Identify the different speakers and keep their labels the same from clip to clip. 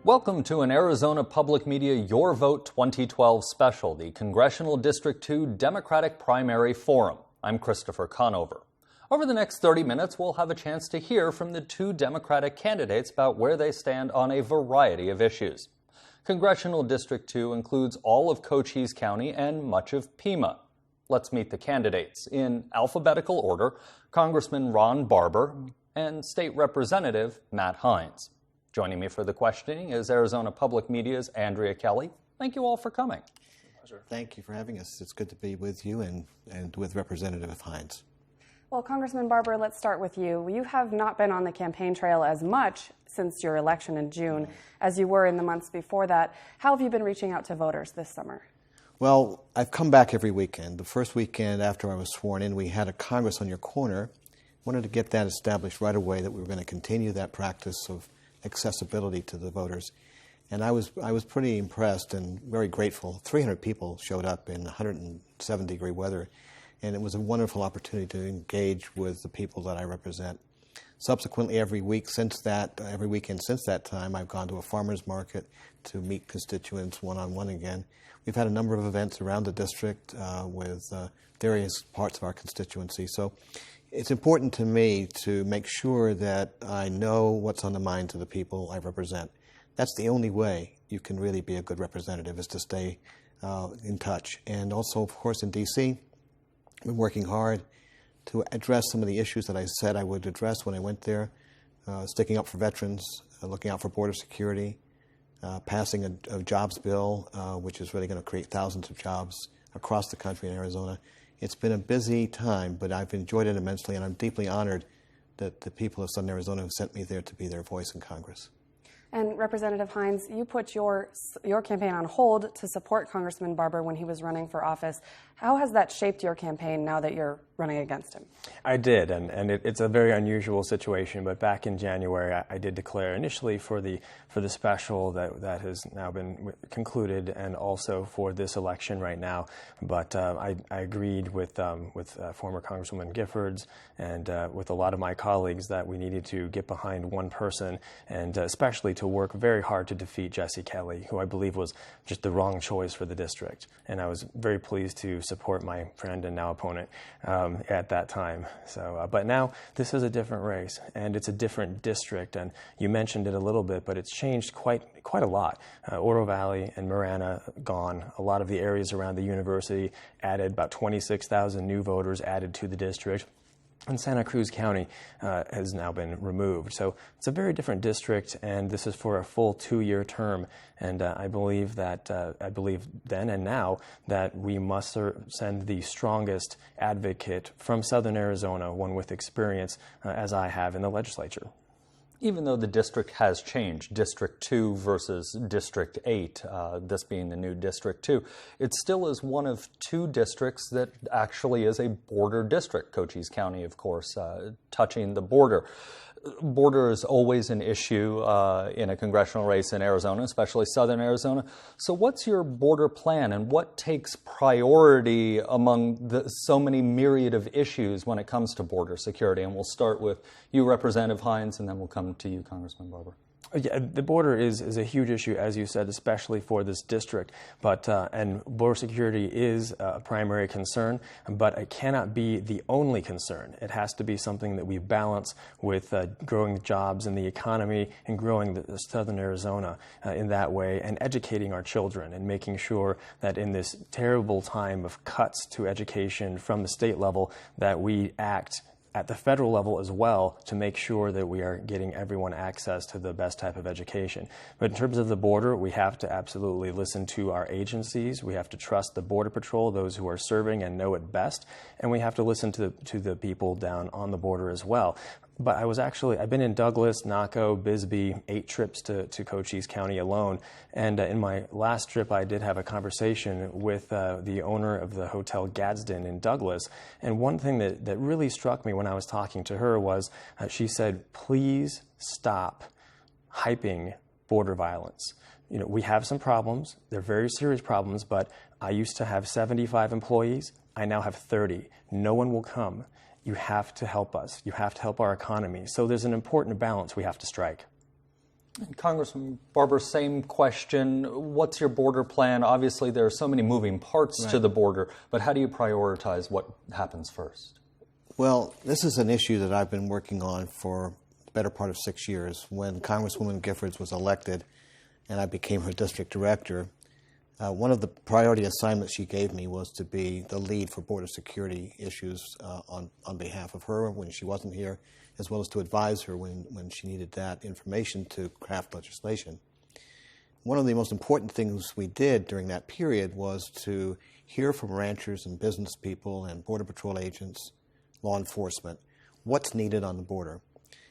Speaker 1: Welcome to an Arizona Public Media Your Vote 2012 special, the Congressional District 2 Democratic Primary Forum. I'm Christopher Conover. Over the next 30 minutes, we'll have a chance to hear from the two Democratic candidates about where they stand on a variety of issues. Congressional District 2 includes all of Cochise County and much of Pima. Let's meet the candidates. In alphabetical order, Congressman Ron Barber and State Representative Matt Heinz. Joining me for the questioning is Arizona Public Media's Andrea Kelly. Thank you all for coming.
Speaker 2: Pleasure. Thank you for having us. It's good to be with you and with Representative Heinz.
Speaker 3: Well, Congressman Barber, let's start with you. You have not been on the campaign trail as much since your election in June as you were in the months before that. How have you been reaching out to voters this summer?
Speaker 2: Well, I've come back every weekend. The first weekend after I was sworn in, we had a Congress on Your Corner. Wanted to get that established right away, that we were going to continue that practice of accessibility to the voters. And I was pretty impressed and very grateful. 300 people showed up in 107-degree weather, and it was a wonderful opportunity to engage with the people that I represent. Subsequently, every weekend since that time, I've gone to a farmer's market to meet constituents one-on-one again. We've had a number of events around the district with various parts of our constituency. So it's important to me to make sure that I know what's on the minds of the people I represent. That's the only way you can really be a good representative, is to stay in touch. And also, of course, in D.C., I've been working hard to address some of the issues that I said I would address when I went there, sticking up for veterans, looking out for border security, passing a jobs bill, which is really going to create thousands of jobs across the country in Arizona. It's been a busy time, but I've enjoyed it immensely, and I'm deeply honored that the people of Southern Arizona have sent me there to be their voice in Congress.
Speaker 3: And Representative Heinz, you put your campaign on hold to support Congressman Barber when he was running for office. How has that shaped your campaign now that you're running against him?
Speaker 4: I did, and it's a very unusual situation, but back in January I did declare initially for the special that has now been concluded, and also for this election right now. But I agreed with former Congresswoman Giffords and with a lot of my colleagues that we needed to get behind one person, and especially to work very hard to defeat Jesse Kelly, who I believe was just the wrong choice for the district. And I was very pleased to support my friend and now opponent at that time. So, but now this is a different race, and it's a different district. And you mentioned it a little bit, but it's changed quite a lot. Oro Valley and Marana gone. A lot of the areas around the university added, about 26,000 new voters added to the district. And Santa Cruz County has now been removed. So it's a very different district, and this is for a full 2-year term. And I believe then and now that we must send the strongest advocate from Southern Arizona, one with experience, as I have in the legislature.
Speaker 1: Even though the district has changed, District 2 versus District 8, this being the new District 2, it still is one of two districts that actually is a border district. Cochise County, of course, touching the border. Border is always an issue in a congressional race in Arizona, especially Southern Arizona. So what's your border plan, and what takes priority among the so many myriad of issues when it comes to border security? And we'll start with you, Representative Heinz, and then we'll come to you, Congressman Barber.
Speaker 4: Yeah, the border is a huge issue, as you said, especially for this district. But and border security is a primary concern, but it cannot be the only concern. It has to be something that we balance with growing jobs in the economy and growing the Southern Arizona in that way, and educating our children and making sure that in this terrible time of cuts to education from the state level, that we act at the federal level as well to make sure that we are getting everyone access to the best type of education. But in terms of the border, we have to absolutely listen to our agencies. We have to trust the Border Patrol, those who are serving and know it best, and we have to listen to the people down on the border as well. But I've been in Douglas, Naco, Bisbee, 8 trips to Cochise County alone. And in my last trip, I did have a conversation with the owner of the Hotel Gadsden in Douglas. And one thing that really struck me when I was talking to her was she said, please stop hyping border violence. You know, we have some problems. They're very serious problems, but I used to have 75 employees. I now have 30. No one will come. You have to help us. You have to help our economy. So there's an important balance we have to strike.
Speaker 1: Congressman Barber, same question. What's your border plan? Obviously, there are so many moving parts to the border, but how do you prioritize what happens first?
Speaker 2: Well, this is an issue that I've been working on for the better part of 6 years. When Congresswoman Giffords was elected and I became her district director, one of the priority assignments she gave me was to be the lead for border security issues on behalf of her when she wasn't here, as well as to advise her when she needed that information to craft legislation. One of the most important things we did during that period was to hear from ranchers and business people and Border Patrol agents, law enforcement, what's needed on the border.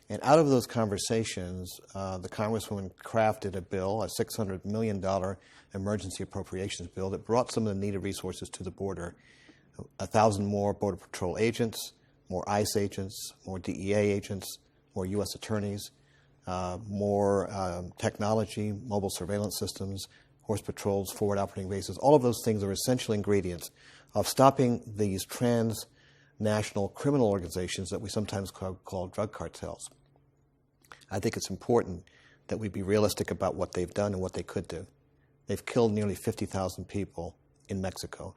Speaker 2: And out of those conversations, the Congresswoman crafted a bill, a $600 million emergency appropriations bill that brought some of the needed resources to the border. 1,000 more Border Patrol agents, more ICE agents, more DEA agents, more U.S. attorneys, more technology, mobile surveillance systems, horse patrols, forward operating bases. All of those things are essential ingredients of stopping these transnational criminal organizations that we sometimes call drug cartels. I think it's important that we be realistic about what they've done and what they could do. They've killed nearly 50,000 people in Mexico.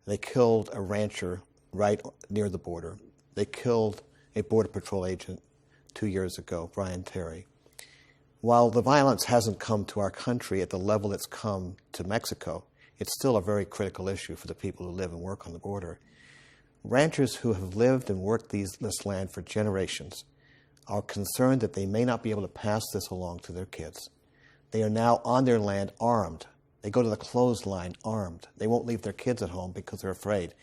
Speaker 2: They killed a rancher right near the border. They killed a Border Patrol agent 2 years ago, Brian Terry. While the violence hasn't come to our country at the level it's come to Mexico, it's still a very critical issue for the people who live and work on the border. Ranchers who have lived and worked this land for generations are concerned that they may not be able to pass this along to their kids. They are now on their land armed. They go to the clothesline armed. They won't leave their kids at home because they're afraid.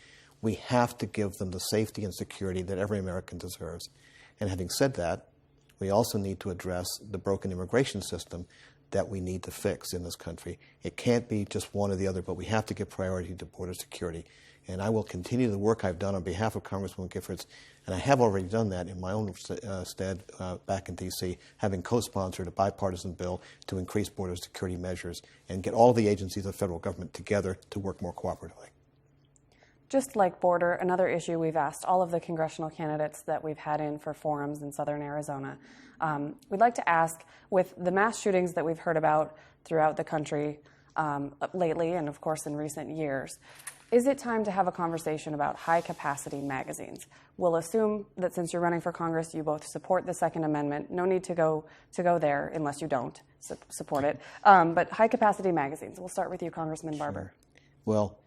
Speaker 2: We have to give them the safety and security that every American deserves. And having said that, we also need to address the broken immigration system that we need to fix in this country. It can't be just one or the other, but we have to give priority to border security. And I will continue the work I've done on behalf of Congresswoman Giffords, and I have already done that in my own stead back in D.C., having co-sponsored a bipartisan bill to increase border security measures and get all the agencies of the federal government together to work more cooperatively.
Speaker 3: Just like border, another issue we've asked all of the congressional candidates that we've had in for forums in southern Arizona. We'd like to ask, with the mass shootings that we've heard about throughout the country lately and, of course, in recent years, is it time to have a conversation about high-capacity magazines? We'll assume that since you're running for Congress, you both support the Second Amendment. No need to go there unless you don't support it. But high-capacity magazines. We'll start with you, Congressman Barber.
Speaker 2: Well,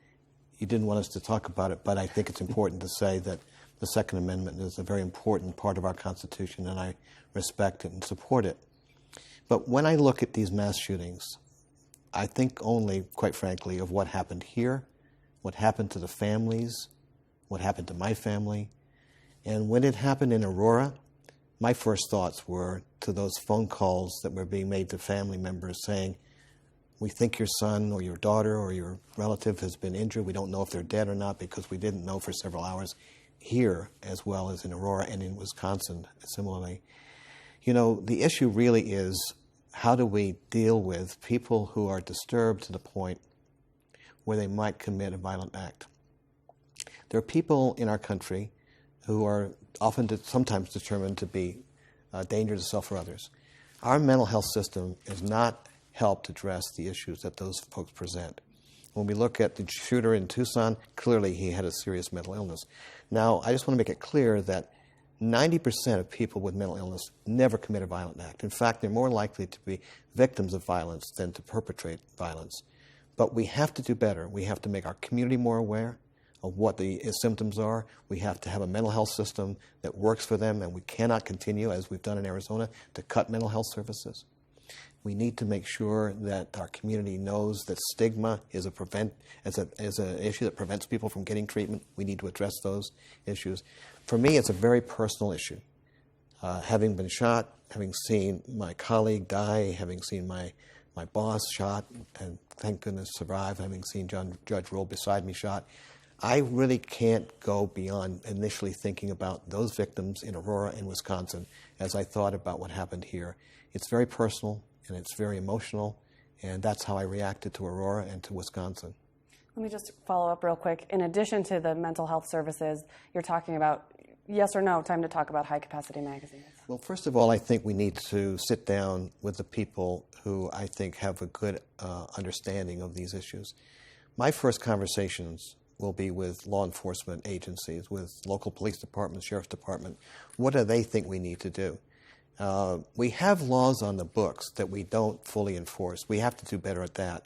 Speaker 2: you didn't want us to talk about it, but I think it's important to say that the Second Amendment is a very important part of our Constitution, and I respect it and support it. But when I look at these mass shootings, I think only, quite frankly, of what happened here, what happened to the families, what happened to my family. And when it happened in Aurora, my first thoughts were to those phone calls that were being made to family members saying, we think your son or your daughter or your relative has been injured. We don't know if they're dead or not because we didn't know for several hours here as well as in Aurora and in Wisconsin similarly. You know, the issue really is how do we deal with people who are disturbed to the point where they might commit a violent act. There are people in our country who are sometimes determined to be a danger to self or others. Our mental health system has not helped address the issues that those folks present. When we look at the shooter in Tucson, clearly he had a serious mental illness. Now, I just want to make it clear that 90% of people with mental illness never commit a violent act. In fact, they're more likely to be victims of violence than to perpetrate violence. But we have to do better. We have to make our community more aware of what the symptoms are. We have to have a mental health system that works for them, and we cannot continue, as we've done in Arizona, to cut mental health services. We need to make sure that our community knows that stigma is an issue that prevents people from getting treatment. We need to address those issues. For me, it's a very personal issue. Having been shot, having seen my colleague die, having seen my boss shot, and thank goodness survive, having seen Judge Roll beside me shot, I really can't go beyond initially thinking about those victims in Aurora and Wisconsin as I thought about what happened here. It's very personal and it's very emotional, and that's how I reacted to Aurora and to Wisconsin.
Speaker 3: Let me just follow up real quick. In addition to the mental health services, you're talking about yes or no, time to talk about high-capacity magazines?
Speaker 2: Well, first of all, I think we need to sit down with the people who I think have a good understanding of these issues. My first conversations will be with law enforcement agencies, with local police departments, sheriff's department. What do they think we need to do? We have laws on the books that we don't fully enforce. We have to do better at that.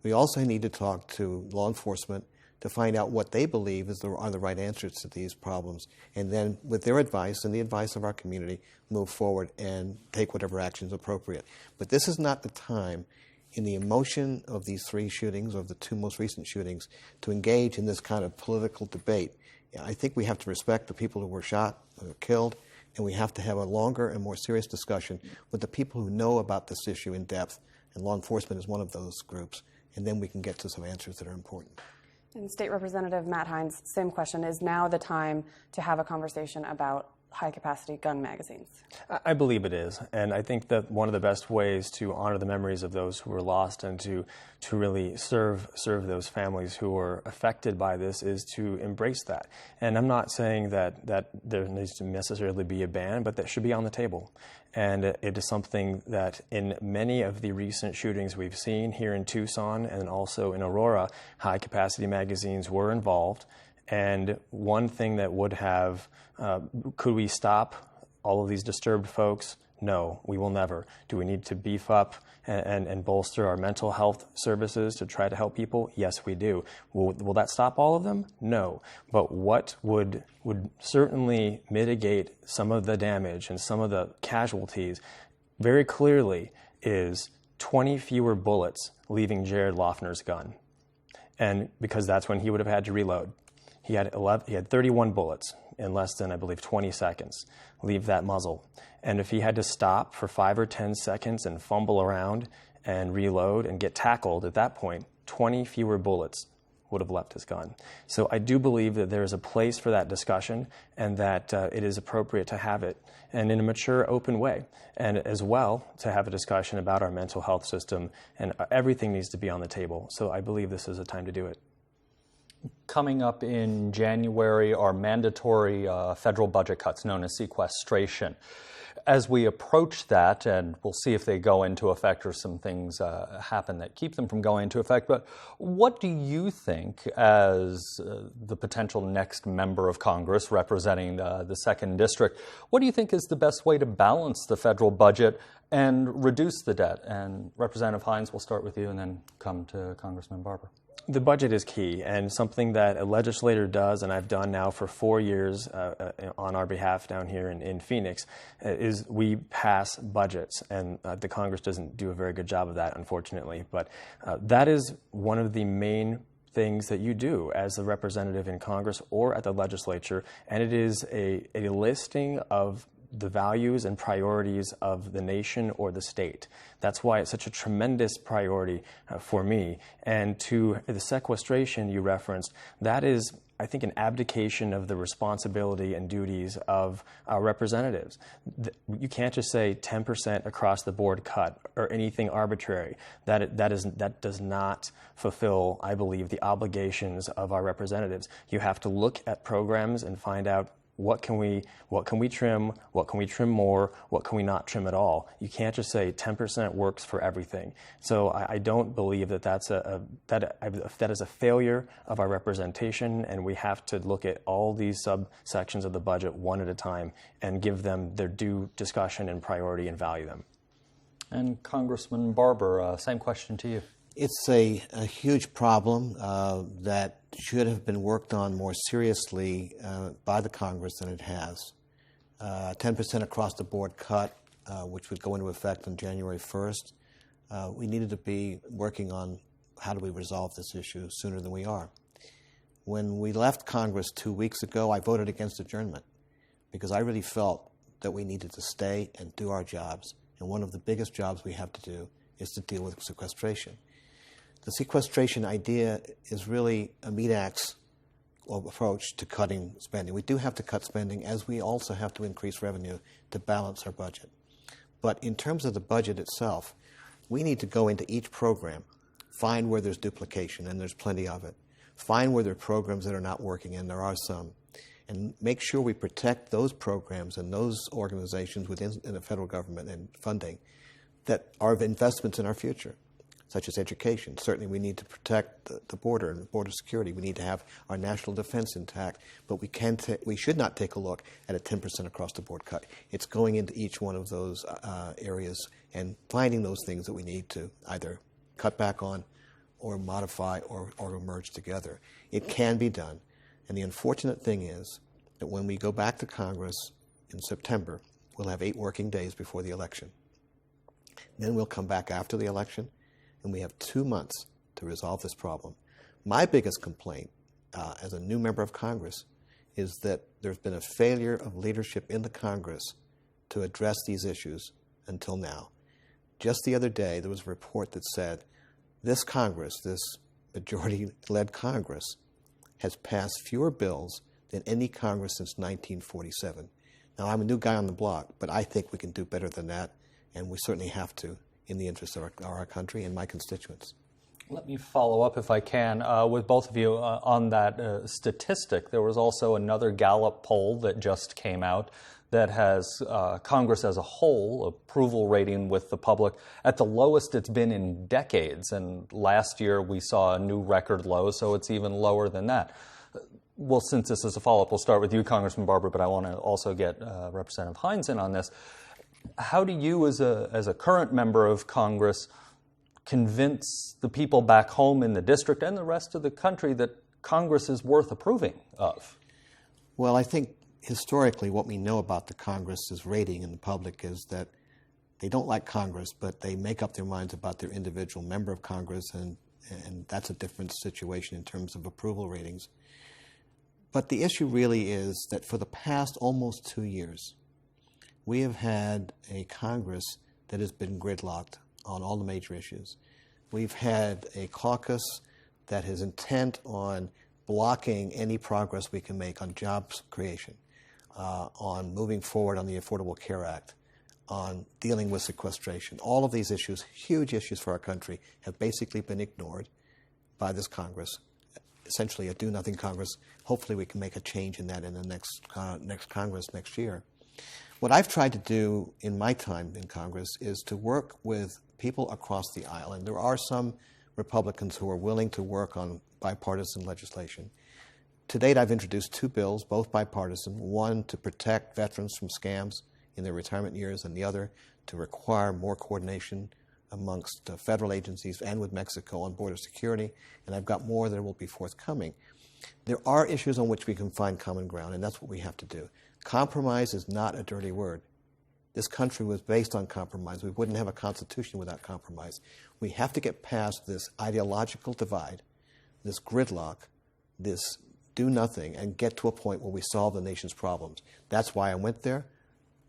Speaker 2: We also need to talk to law enforcement to find out what they believe are the right answers to these problems, and then with their advice and the advice of our community, move forward and take whatever action is appropriate. But this is not the time, in the emotion of these 3 shootings, of the 2 most recent shootings, to engage in this kind of political debate. I think we have to respect the people who were shot, who were killed, and we have to have a longer and more serious discussion with the people who know about this issue in depth, and law enforcement is one of those groups, and then we can get to some answers that are important.
Speaker 3: And State Representative Matt Heinz, same question. Is now the time to have a conversation about high-capacity gun magazines?
Speaker 4: I believe it is, and I think that one of the best ways to honor the memories of those who were lost and to really serve those families who were affected by this is to embrace that. And I'm not saying that there needs to necessarily be a ban, but that should be on the table. And it is something that in many of the recent shootings we've seen here in Tucson and also in Aurora, high-capacity magazines were involved. And one thing that would have, could we stop all of these disturbed folks? No, we will never. Do we need to beef up and bolster our mental health services to try to help people? Yes, we do. Will that stop all of them? No. But what would certainly mitigate some of the damage and some of the casualties very clearly is 20 fewer bullets leaving Jared Loughner's gun. And because that's when he would have had to reload. He had 31 bullets in less than, I believe, 20 seconds leave that muzzle. And if he had to stop for 5 or 10 seconds and fumble around and reload and get tackled at that point, 20 fewer bullets would have left his gun. So I do believe that there is a place for that discussion and that it is appropriate to have it and in a mature, open way. And as well, to have a discussion about our mental health system, and everything needs to be on the table. So I believe this is a time to do it.
Speaker 1: Coming up in January are mandatory federal budget cuts known as sequestration. As we approach that, and we'll see if they go into effect or some things happen that keep them from going into effect, but what do you think as the potential next member of Congress representing the 2nd District, what do you think is the best way to balance the federal budget and reduce the debt? And Representative Heinz, we'll start with you and then come to Congressman Barber.
Speaker 4: The budget is key, and something that a legislator does, and I've done now for 4 years on our behalf down here in Phoenix, is we pass budgets, and the Congress doesn't do a very good job of that, unfortunately. But that is one of the main things that you do as a representative in Congress or at the legislature, and it is a listing of the values and priorities of the nation or the state. That's why it's such a tremendous priority for me. And to the sequestration you referenced, that is, I think, an abdication of the responsibility and duties of our representatives. You can't just say 10% across the board cut or anything arbitrary. That does not fulfill, I believe, the obligations of our representatives. You have to look at programs and find out what can we trim, what can we trim more, what can we not trim at all. You can't just say 10% works for everything. So I don't believe that that is a failure of our representation, and we have to look at all these subsections of the budget one at a time and give them their due discussion and priority and value them. And Congressman Barber, same question to you.
Speaker 2: It's a huge problem that should have been worked on more seriously by the Congress than it has. 10% across the board cut, which would go into effect on January 1st. We needed to be working on how do we resolve this issue sooner than we are. When we left Congress 2 weeks ago, I voted against adjournment because I really felt that we needed to stay and do our jobs. And one of the biggest jobs we have to do is to deal with sequestration. The sequestration idea is really a meat-axe approach to cutting spending. We do have to cut spending, as we also have to increase revenue to balance our budget. But in terms of the budget itself, we need to go into each program, find where there's duplication, and there's plenty of it, find where there are programs that are not working, and there are some, and make sure we protect those programs and those organizations within the federal government and funding that are investments in our future, such as education. Certainly we need to protect the border and border security. We need to have our national defense intact, but we should not take a look at a 10% across-the-board cut. It's going into each one of those areas and finding those things that we need to either cut back on or modify or merge together. It can be done. And the unfortunate thing is that when we go back to Congress in September, we'll have 8 working days before the election. Then we'll come back after the election, and we have 2 months to resolve this problem. My biggest complaint as a new member of Congress is that there's been a failure of leadership in the Congress to address these issues until now. Just the other day, there was a report that said this Congress, this majority-led Congress, has passed fewer bills than any Congress since 1947. Now, I'm a new guy on the block, but I think we can do better than that, and we certainly have to in the interest of our country and my constituents.
Speaker 1: Let me follow up, if I can, with both of you on that statistic. There was also another Gallup poll that just came out that has Congress as a whole approval rating with the public at the lowest it's been in decades. And last year we saw a new record low, so it's even lower than that. Well, since this is a follow-up, we'll start with you, Congressman Barber, but I want to also get Representative Heinz in on this. How do you, as a current member of Congress, convince the people back home in the district and the rest of the country that Congress is worth approving of?
Speaker 2: Well, I think historically what we know about the Congress's rating in the public is that they don't like Congress, but they make up their minds about their individual member of Congress, and that's a different situation in terms of approval ratings. But the issue really is that for the past almost 2 years, we have had a Congress that has been gridlocked on all the major issues. We've had a caucus that is intent on blocking any progress we can make on jobs creation, on moving forward on the Affordable Care Act, on dealing with sequestration. All of these issues, huge issues for our country, have basically been ignored by this Congress. Essentially a do-nothing Congress. Hopefully we can make a change in that in the next Congress next year. What I've tried to do in my time in Congress is to work with people across the aisle, and there are some Republicans who are willing to work on bipartisan legislation. To date, I've introduced 2 bills, both bipartisan, one to protect veterans from scams in their retirement years, and the other to require more coordination amongst federal agencies and with Mexico on border security, and I've got more that will be forthcoming. There are issues on which we can find common ground, and that's what we have to do. Compromise is not a dirty word. This country was based on compromise. We wouldn't have a constitution without compromise. We have to get past this ideological divide, this gridlock, this do-nothing, and get to a point where we solve the nation's problems. That's why I went there.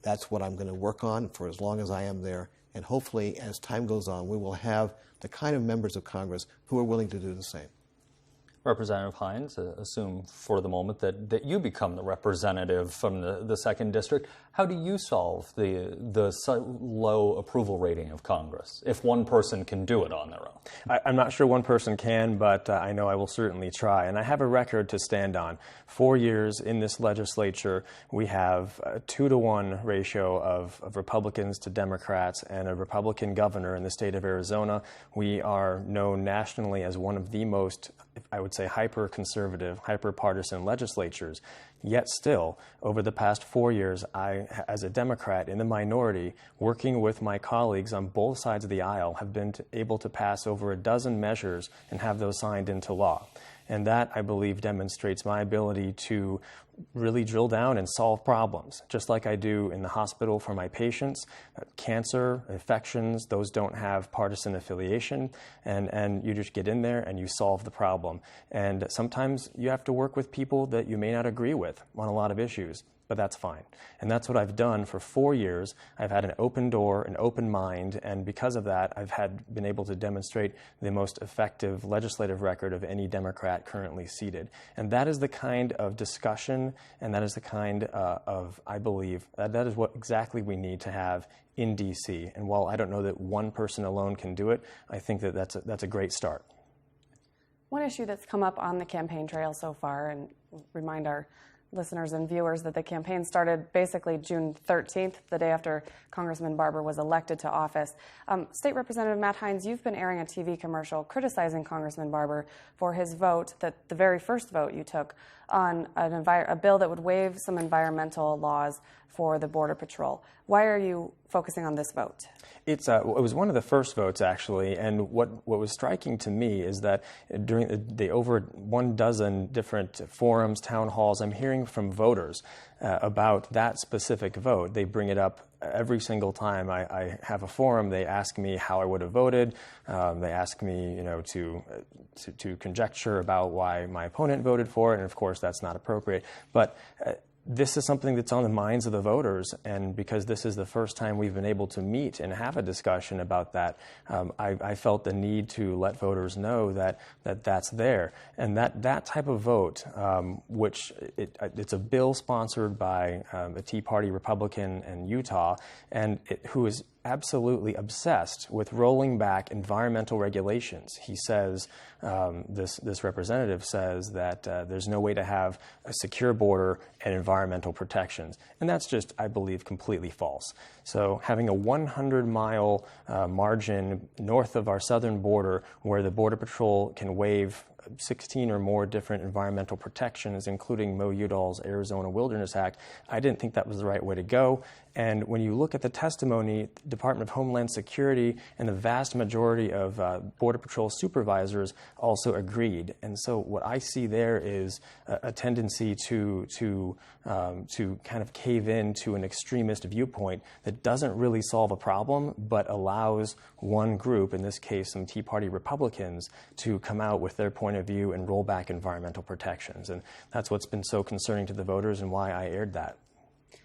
Speaker 2: That's what I'm going to work on for as long as I am there. And hopefully, as time goes on, we will have the kind of members of Congress who are willing to do the same.
Speaker 1: Representative Heinz, assume for the moment that you become the representative from the 2nd District. How do you solve the low approval rating of Congress, if one person can do it on their own?
Speaker 4: I'm not sure one person can, but I know I will certainly try. And I have a record to stand on. 4 years in this legislature, we have a 2-to-1 ratio of Republicans to Democrats and a Republican governor in the state of Arizona. We are known nationally as one of the most, I would say, hyper-conservative, hyper-partisan legislatures. Yet still, over the past 4 years, I, as a Democrat in the minority, working with my colleagues on both sides of the aisle, have been able to pass over a dozen measures and have those signed into law. And that, I believe, demonstrates my ability to really drill down and solve problems, just like I do in the hospital for my patients. Cancer, infections, those don't have partisan affiliation, and you just get in there and you solve the problem. And sometimes you have to work with people that you may not agree with on a lot of issues, but that's fine. And that's what I've done for 4 years. I've had an open door, an open mind, and because of that, I've been able to demonstrate the most effective legislative record of any Democrat currently seated. And that is the kind of discussion, and that is the kind of, I believe, that is what exactly we need to have in D.C. And while I don't know that one person alone can do it, I think that that's a great start.
Speaker 3: One issue that's come up on the campaign trail so far, and remind our listeners and viewers that the campaign started basically June 13th, the day after Congressman Barber was elected to office. State Representative Matt Heinz, you've been airing a TV commercial criticizing Congressman Barber for his vote, the very first vote you took, on a bill that would waive some environmental laws for the Border Patrol. Why are you focusing on this vote?
Speaker 4: It was one of the first votes, actually, and what was striking to me is that during the over 12 different forums, town halls, I'm hearing from voters about that specific vote. They bring it up every single time I have a forum. They ask me how I would have voted. They ask me, to conjecture about why my opponent voted for it, and of course that's not appropriate. But this is something that's on the minds of the voters, and because this is the first time we've been able to meet and have a discussion about that, I felt the need to let voters know that's there. And that type of vote, which it's a bill sponsored by a Tea Party Republican in Utah, and who is absolutely obsessed with rolling back environmental regulations. He says, this representative says that there's no way to have a secure border and environmental protections. And that's just, I believe, completely false. So having a 100-mile margin north of our southern border where the Border Patrol can waive 16 or more different environmental protections, including Mo Udall's Arizona Wilderness Act, I didn't think that was the right way to go. And when you look at the testimony, the Department of Homeland Security and the vast majority of Border Patrol supervisors also agreed. And so what I see there is a tendency to kind of cave in to an extremist viewpoint that doesn't really solve a problem, but allows one group, in this case some Tea Party Republicans, to come out with their point of view and roll back environmental protections. And that's what's been so concerning to the voters and why I aired that.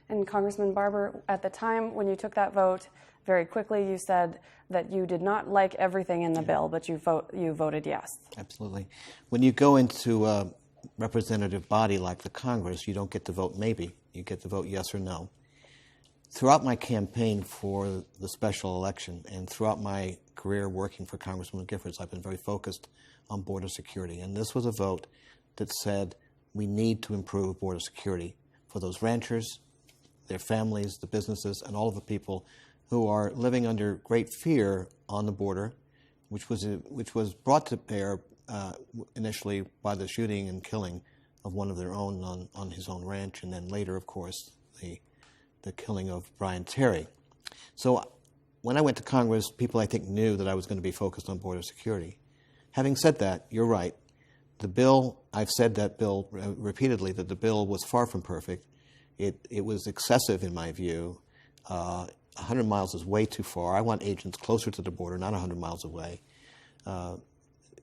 Speaker 3: And Congressman Barber, at the time when you took that vote, very quickly you said that you did not like everything in the bill, but you voted yes.
Speaker 2: Absolutely. When you go into a representative body like the Congress, you don't get to vote maybe. You get to vote yes or no. Throughout my campaign for the special election and throughout my career working for Congressman Giffords, I've been very focused on border security. And this was a vote that said we need to improve border security for those ranchers, their families, the businesses, and all of the people who are living under great fear on the border, which was brought to bear initially by the shooting and killing of one of their own on his own ranch, and then later, of course, the killing of Brian Terry. So when I went to Congress, people I think knew that I was going to be focused on border security. Having said that, you're right. The bill, I've said that bill repeatedly, that the bill was far from perfect. It was excessive in my view. 100 miles is way too far. I want agents closer to the border, not 100 miles away. I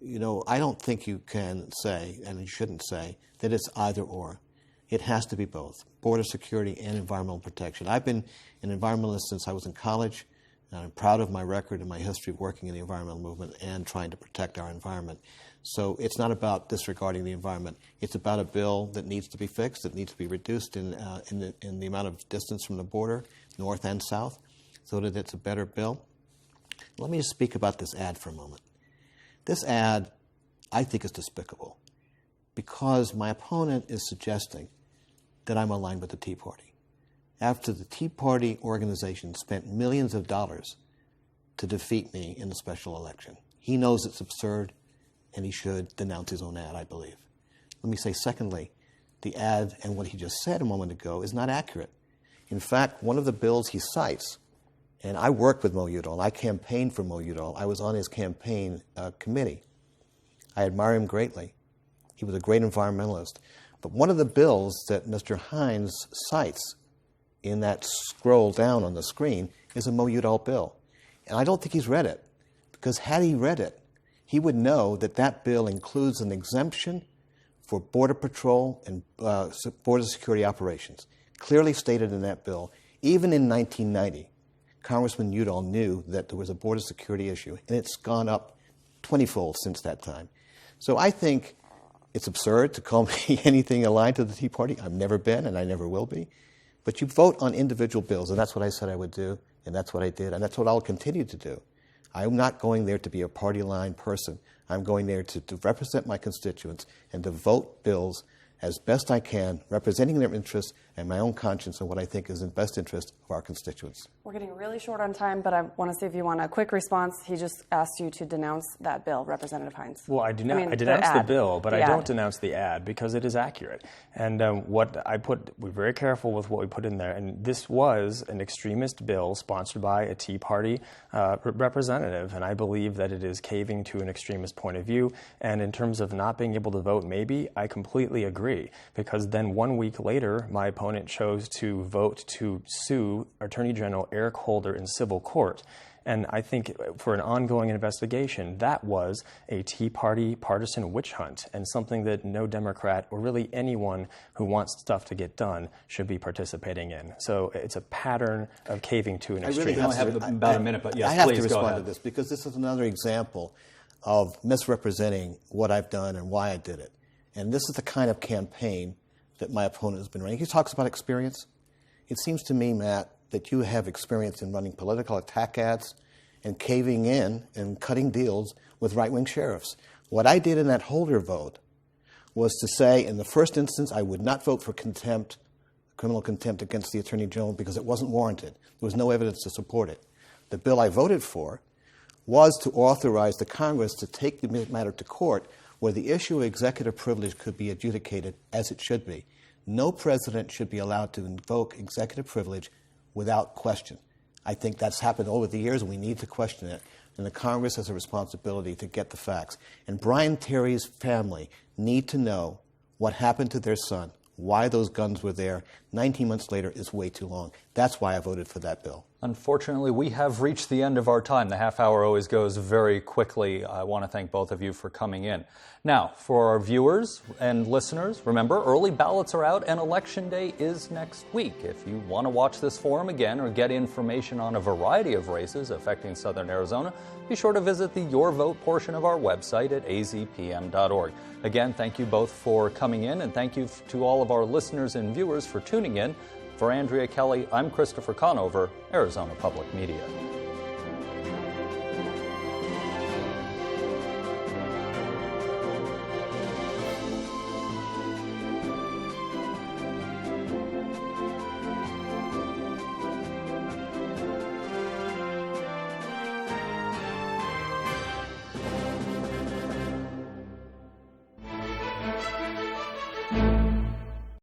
Speaker 2: don't think you can say, and you shouldn't say, that it's either or. It has to be both, border security and environmental protection. I've been an environmentalist since I was in college, and I'm proud of my record and my history of working in the environmental movement and trying to protect our environment. So it's not about disregarding the environment. It's about a bill that needs to be fixed, that needs to be reduced in the amount of distance from the border, north and south, so that it's a better bill. Let me just speak about this ad for a moment. This ad, I think, is despicable because my opponent is suggesting that I'm aligned with the Tea Party. After the Tea Party organization spent millions of dollars to defeat me in the special election. He knows it's absurd, and he should denounce his own ad, I believe. Let me say, secondly, the ad and what he just said a moment ago is not accurate. In fact, one of the bills he cites, and I worked with Mo Udall, I campaigned for Mo Udall, I was on his campaign committee. I admire him greatly. He was a great environmentalist. But one of the bills that Mr. Heinz cites in that scroll down on the screen is a Mo Udall bill. And I don't think he's read it, because had he read it, he would know that that bill includes an exemption for Border Patrol and border security operations. Clearly stated in that bill, even in 1990, Congressman Udall knew that there was a border security issue, and it's gone up 20-fold since that time. So I think it's absurd to call me anything aligned to the Tea Party. I've never been, and I never will be. But you vote on individual bills, and that's what I said I would do, and that's what I did, and that's what I'll continue to do. I'm not going there to be a party line person. I'm going there to represent my constituents and to vote bills as best I can, representing their interests and my own conscience and what I think is in best interest of our constituents.
Speaker 3: We're getting really short on time, but I want to see if you want a quick response. He just asked you to denounce that bill, Representative Heinz.
Speaker 4: Well, I denounce the bill, but I don't denounce the ad because it is accurate. And we're very careful with what we put in there. And this was an extremist bill sponsored by a Tea Party representative, and I believe that it is caving to an extremist point of view. And in terms of not being able to vote maybe, I completely agree, because then 1 week later, my opponent chose to vote to sue Attorney General Eric Holder in civil court. And I think for an ongoing investigation, that was a Tea Party partisan witch hunt and something that no Democrat or really anyone who wants stuff to get done should be participating in. So it's a pattern of caving to an extreme.
Speaker 1: We only have about a minute, but yes,
Speaker 2: I have
Speaker 1: please
Speaker 2: to respond
Speaker 1: go ahead.
Speaker 2: to this because this is another example of misrepresenting what I've done and why I did it. And this is the kind of campaign that my opponent has been running. He talks about experience. It seems to me, Matt, that you have experience in running political attack ads and caving in and cutting deals with right-wing sheriffs. What I did in that Holder vote was to say, in the first instance, I would not vote for contempt, criminal contempt against the Attorney General because it wasn't warranted. There was no evidence to support it. The bill I voted for was to authorize the Congress to take the matter to court where the issue of executive privilege could be adjudicated as it should be. No president should be allowed to invoke executive privilege without question. I think that's happened over the years, and we need to question it. And the Congress has a responsibility to get the facts. And Brian Terry's family need to know what happened to their son, why those guns were there. 19 months later is way too long. That's why I voted for that bill.
Speaker 1: Unfortunately, we have reached the end of our time. The half hour always goes very quickly. I want to thank both of you for coming in. Now, for our viewers and listeners, remember, early ballots are out and Election Day is next week. If you want to watch this forum again or get information on a variety of races affecting Southern Arizona, be sure to visit the Your Vote portion of our website at azpm.org. Again, thank you both for coming in, and thank you to all of our listeners and viewers for tuning in. For Andrea Kelly, I'm Christopher Conover, Arizona Public Media.